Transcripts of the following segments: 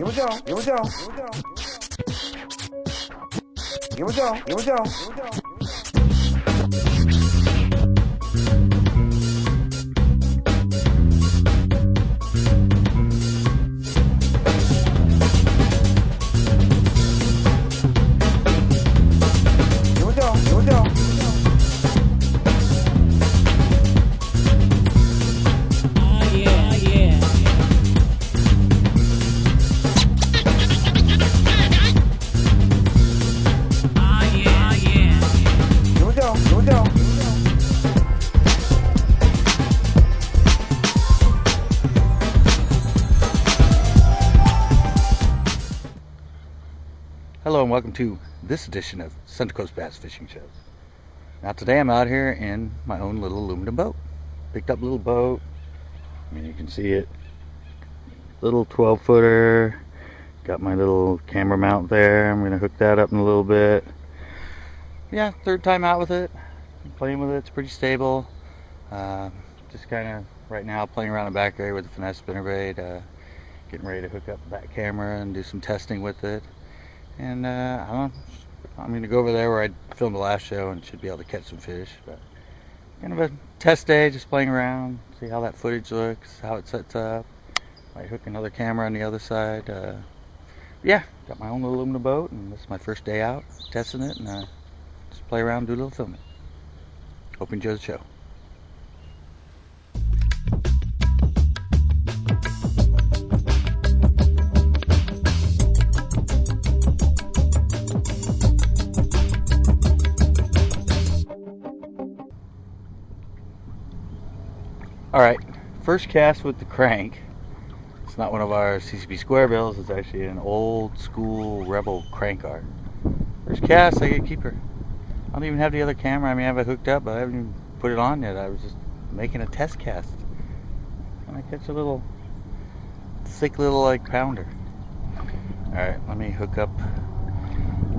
Here we go. Here we go. Here we go. Here we go. Hello and welcome to this edition of Central Coast Bass Fishing Shows. Now today I'm out here in my own little aluminum boat. Picked up a little boat. I mean, you can see it. Little 12-footer. Got my little camera mount there. I'm going to hook that up in a little bit. Yeah, third time out with it. I'm playing with it. It's pretty stable. Just kind of right now playing around the back area with the finesse spinnerbait. Getting ready to hook up the back camera and do some testing with it. And I'm going to go over there where I filmed the last show and should be able to catch some fish. But kind of a test day, just playing around, see how that footage looks, how it sets up. Might hook another camera on the other side. Yeah, got my own little aluminum boat, and this is my first day out testing it, and just play around, do a little filming. Hope you enjoy the show. Alright, first cast with the crank. It's not one of our CCP square bills, it's actually an old school Rebel crank art. First cast, I get a keeper. I don't even have the other camera. I mean, I have it hooked up, but I haven't even put it on yet. I was just making a test cast. And I catch a little, sick little like pounder. Alright, let me hook up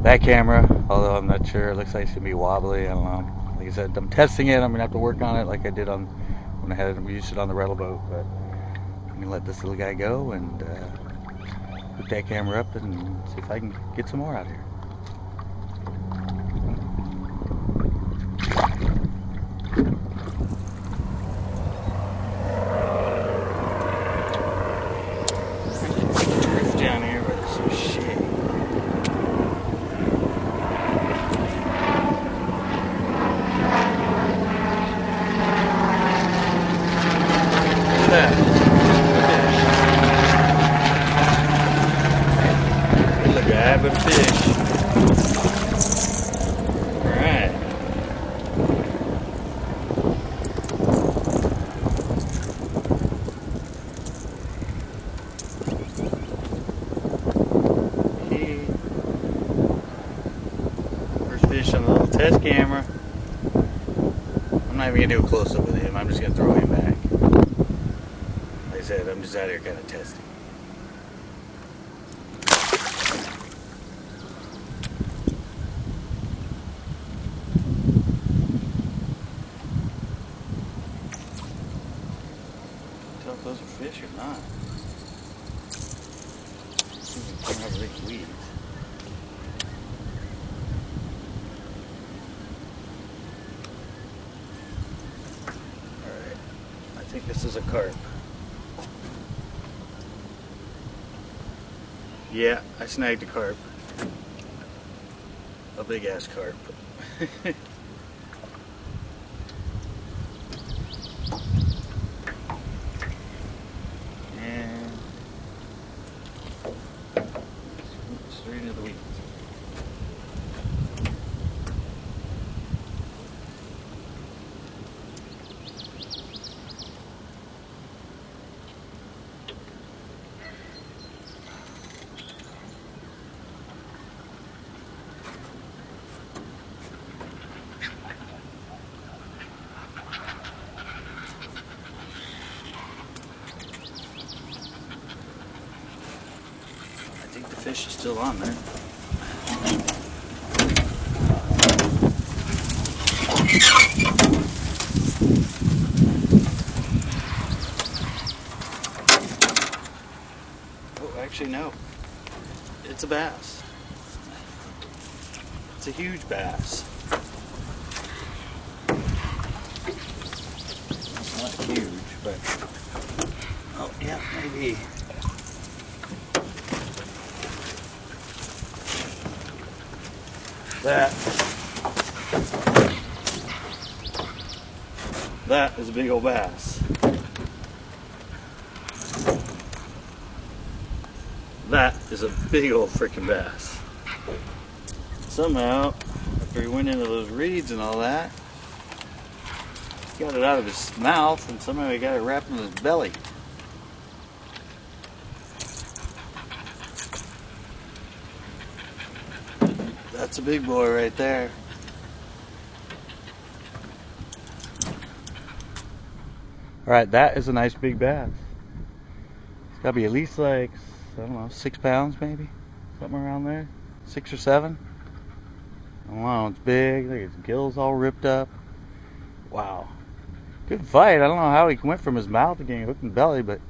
that camera, although I'm not sure. It looks like it's going to be wobbly. I don't know. Like I said, I'm testing it. I'm going to have to work on it like I did on when we used it on the Rebel boat, but I'm gonna let this little guy go and hook that camera up and see if I can get some more out here. Drift down here, but it's so shady. But fish. Alright. Okay. First fish on the little test camera. I'm not even going to do a close-up with him. I'm just going to throw him back. Like I said, I'm just out here kind of testing. If those are fish or not. Don't have big weeds. Alright, I think this is a carp. Yeah, I snagged a carp. A big ass carp. Straight into the weeds. I think the fish is still on there. Oh, actually no. it's a bass. It's a huge bass. Not huge, but oh yeah, maybe. That is a big old bass. That is a big old freaking bass. Somehow, after he went into those reeds and all that, he got it out of his mouth and somehow he got it wrapped in his belly. That's a big boy right there. Alright, that is a nice big bass. It's gotta be at least like, I don't know, 6 pounds maybe? Something around there. 6 or 7. I don't know, it's big. Look at his gills all ripped up. Wow. Good fight. I don't know how he went from his mouth to getting hooked in the belly, but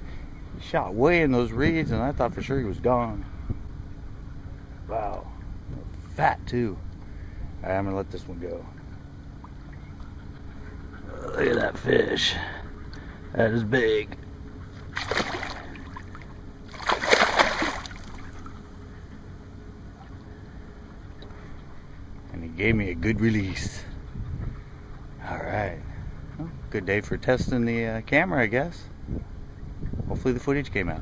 he shot way in those reeds and I thought for sure he was gone. Wow. Fat too. Alright, I'm gonna let this one go. Look at that fish. That is big. And he gave me a good release. Alright. Well, good day for testing the camera, I guess. Hopefully the footage came out.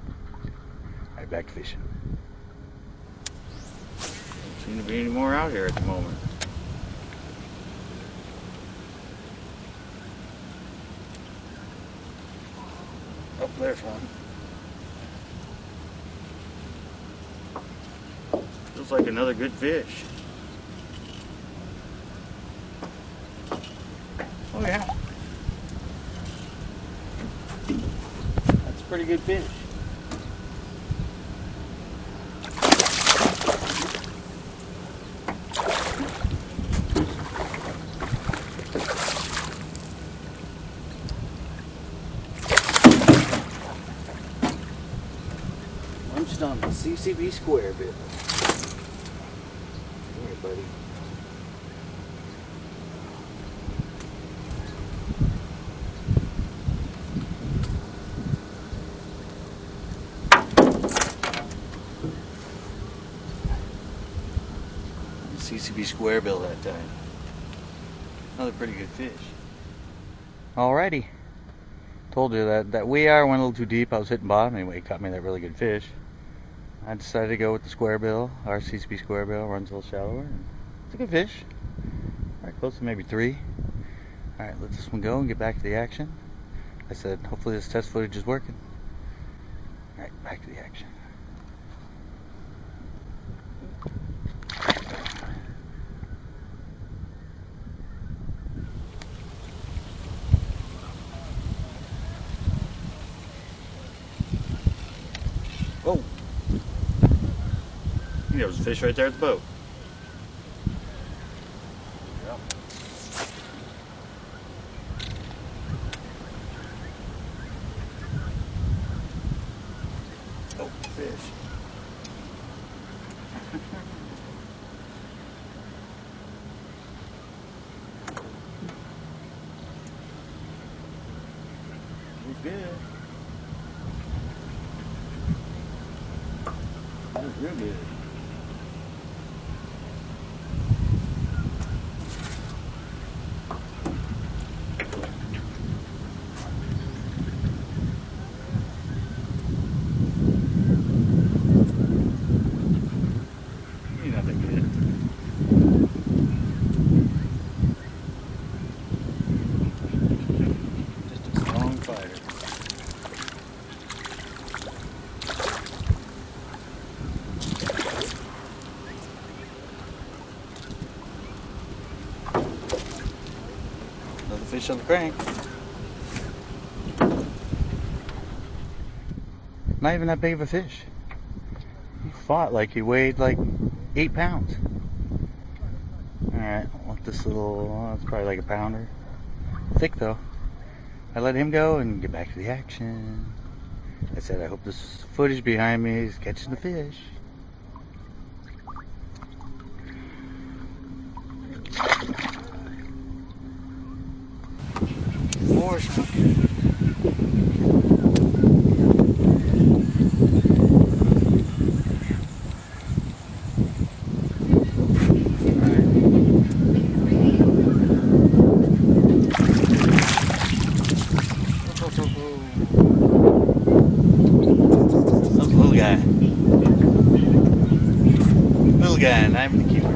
Alright, back to fishing. Don't seem to be any more out here at the moment. Oh, there's one. Looks like another good fish. Oh yeah. That's a pretty good fish. Lunched on the CCB square bit. Come here, buddy. CCB square bill that time. Another pretty good fish. Alrighty. Told you that weir went a little too deep. I was hitting bottom anyway. He caught me that really good fish. I decided to go with the square bill. Our CCB square bill runs a little shallower. It's a good fish. Alright, close to maybe 3. Alright, let this one go and get back to the action. I said, hopefully this test footage is working. Alright, back to the action. Oh! There was a fish right there at the boat. Yep. Oh, fish. He's good. That was real good. You're not that good. Just a strong fighter. Another fish on the crank. Not even that big of a fish. He fought like he weighed like 8 pounds. Alright, I'll let this little, it's probably like a pounder. Thick though. I let him go and get back to the action. I said I hope this footage behind me is catching the fish. bush monk. Little guy. Little guy, not even the keeper.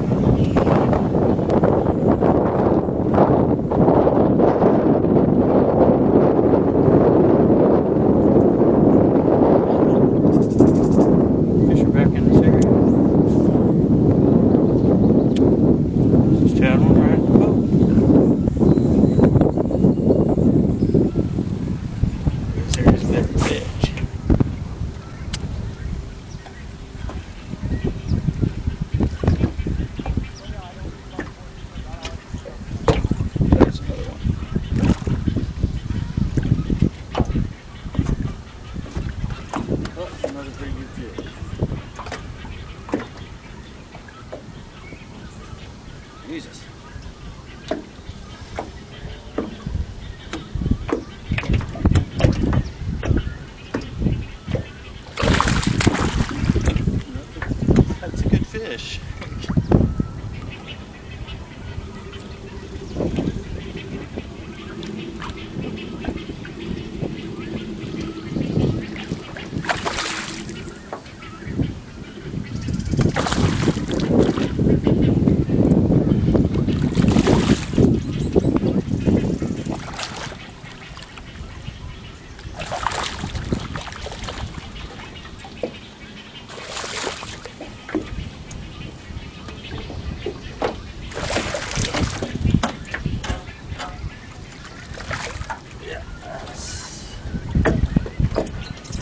Fish are back in this area. Just chatting right at the boat. This area's better fish. There's another one. Oh, another pretty good fish. Jesus. That's a good fish.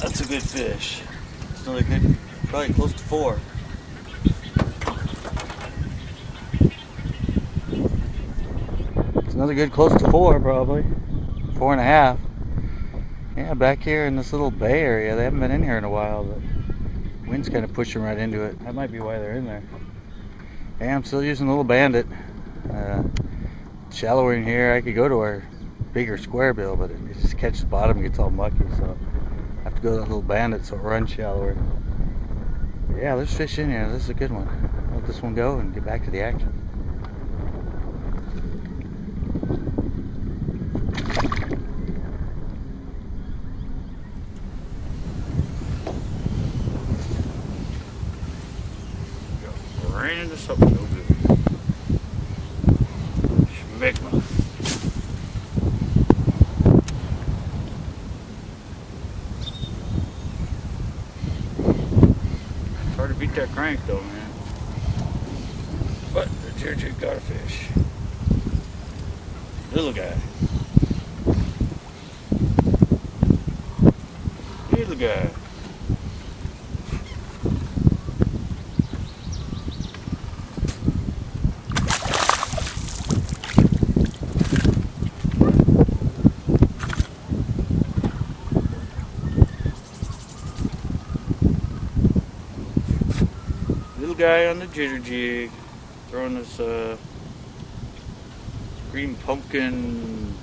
That's a good fish. It's another good, probably close to 4. It's another good close to 4, probably 4.5. Yeah, back here in this little bay area, they haven't been in here in a while, but wind's kind of pushing right into it. That might be why they're in there. Yeah, I'm still using the little bandit. Shallower in here, I could go to our bigger square bill, but it just catches the bottom and gets all mucky, so I have to go to that little bandit so it runs shallower. But yeah, there's fish in here. This is a good one. Let this one go and get back to the action. Ran into something no good. Schmegma. It's hard to beat that crank though, man. But the jig got a fish. Little guy. Little guy. Little guy on the jitter jig, throwing this green pumpkin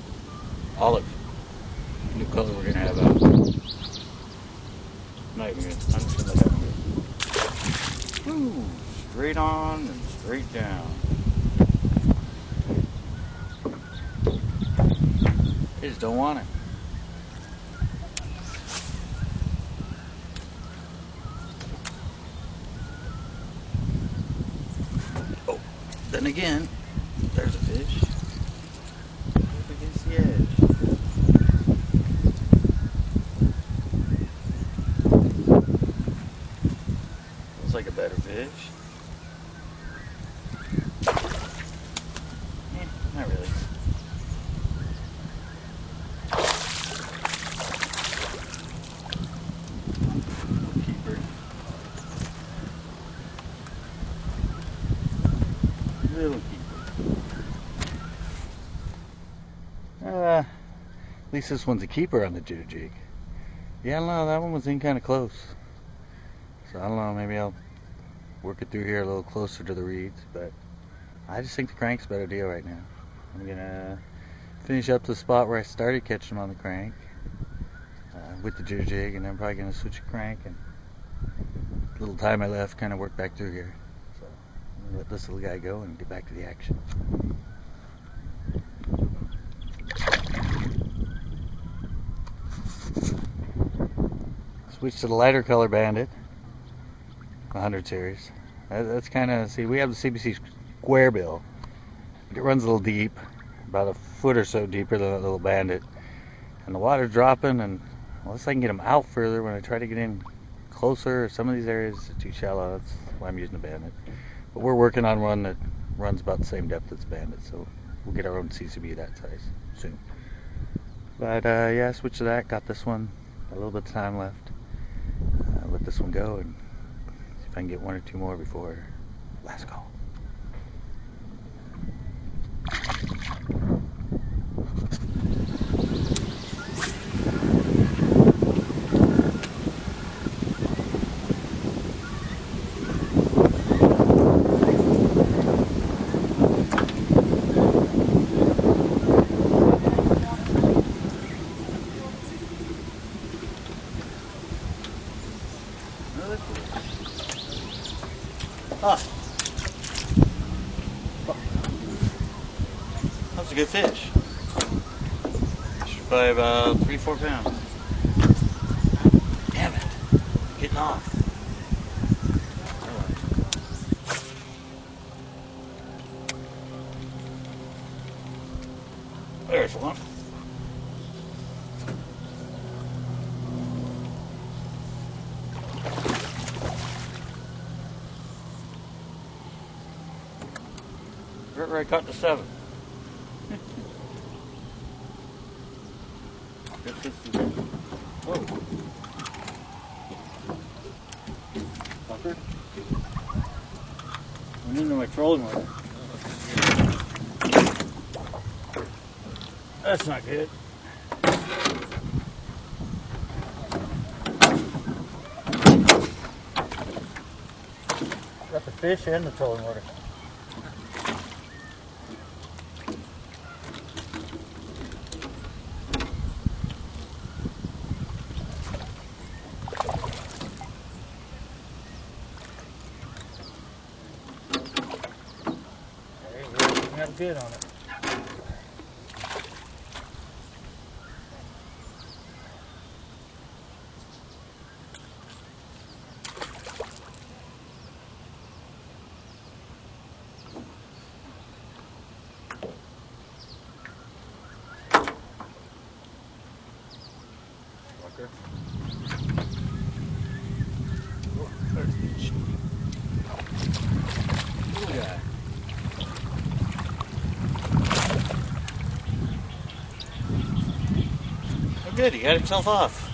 olive. New color we're gonna have out. Not even good. I'm just gonna let that one go. Woo! Straight on and straight down. They just don't want it. Then again, there's a fish. Up against the edge. Looks like a better fish. Not really. Keeper. Little keeper. At least this one's a keeper on the jitter jig. Yeah, I don't know, that one was in kind of close. So I don't know, maybe I'll work it through here a little closer to the reeds, but I just think the crank's a better deal right now. I'm gonna finish up the spot where I started catching them on the crank with the jig, and then I'm probably going to switch a crank, and a little time I left kind of work back through here. So I'm going to let this little guy go and get back to the action. Switch to the lighter color bandit, 100 series. That's kind of, see, we have the CBC square bill. It runs a little deep, about a foot or so deeper than that little bandit. And the water's dropping, and unless I can get them out further, when I try to get in closer, some of these areas are too shallow. That's why I'm using a bandit. But we're working on one that runs about the same depth as bandit, so we'll get our own CCB that size soon. But yeah, switch to that. Got this one. Got a little bit of time left. Let this one go and see if I can get one or two more before last call. Ah, that was a good fish. Should probably about 3-4 pounds. Damn it, getting off. There's one. Right, I caught the 7. Whoa. Fucker. Went into my trolling motor. That's not good. Got the fish and the trolling motor. Got good on it. Walker. Oh, there's the fish. Little guy. Good, he got himself off.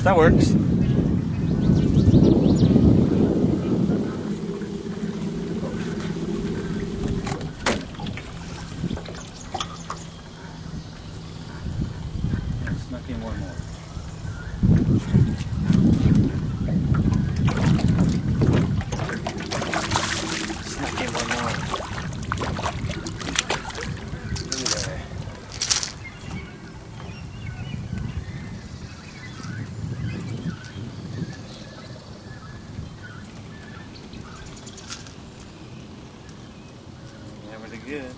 That works. Snuck in one more. Snuck in one more. Look at that. Pretty good.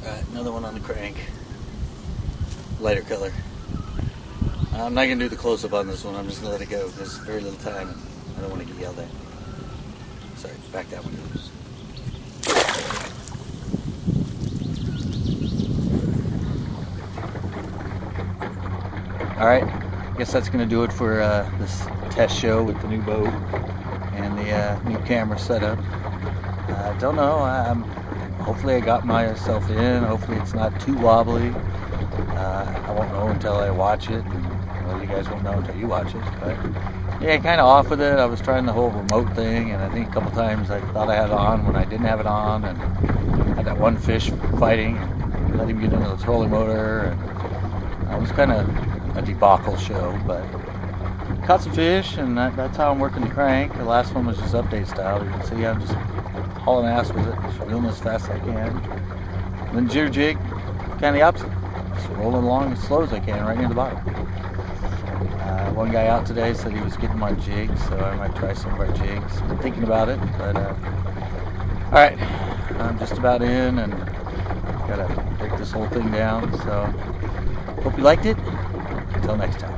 Alright, another one on the crank. Lighter color. I'm not going to do the close-up on this one. I'm just going to let it go. There's very little time and I don't want to get yelled at. Sorry, back that one goes. Alright, I guess that's going to do it for this test show with the new boat and the new camera setup. I don't know. Hopefully I got myself in. Hopefully it's not too wobbly. I won't know until I watch it. Well, you guys won't know until you watch it. But yeah, kind of off with it. I was trying the whole remote thing, and I think a couple times I thought I had it on when I didn't have it on, and had that one fish fighting and let him get into the trolling motor. And it was kind of a debacle show, but caught some fish, and that's how I'm working the crank. The last one was just update style. You can see I'm just hauling ass with it, just reeling as fast as I can. Then jig, kind of the opposite. Just rolling along as slow as I can right near the bottom. One guy out today said he was getting my jigs, so I might try some of our jigs. I'm thinking about it, but alright, I'm just about in and gotta break this whole thing down, so hope you liked it. Until next time.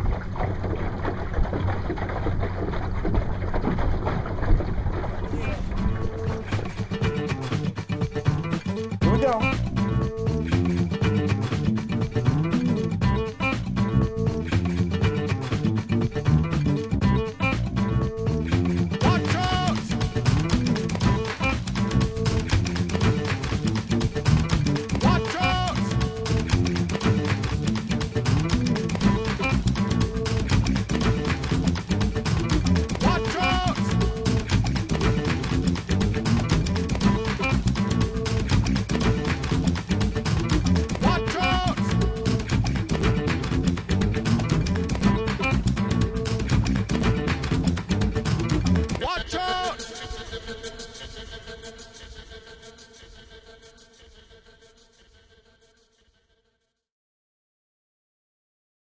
Here we go.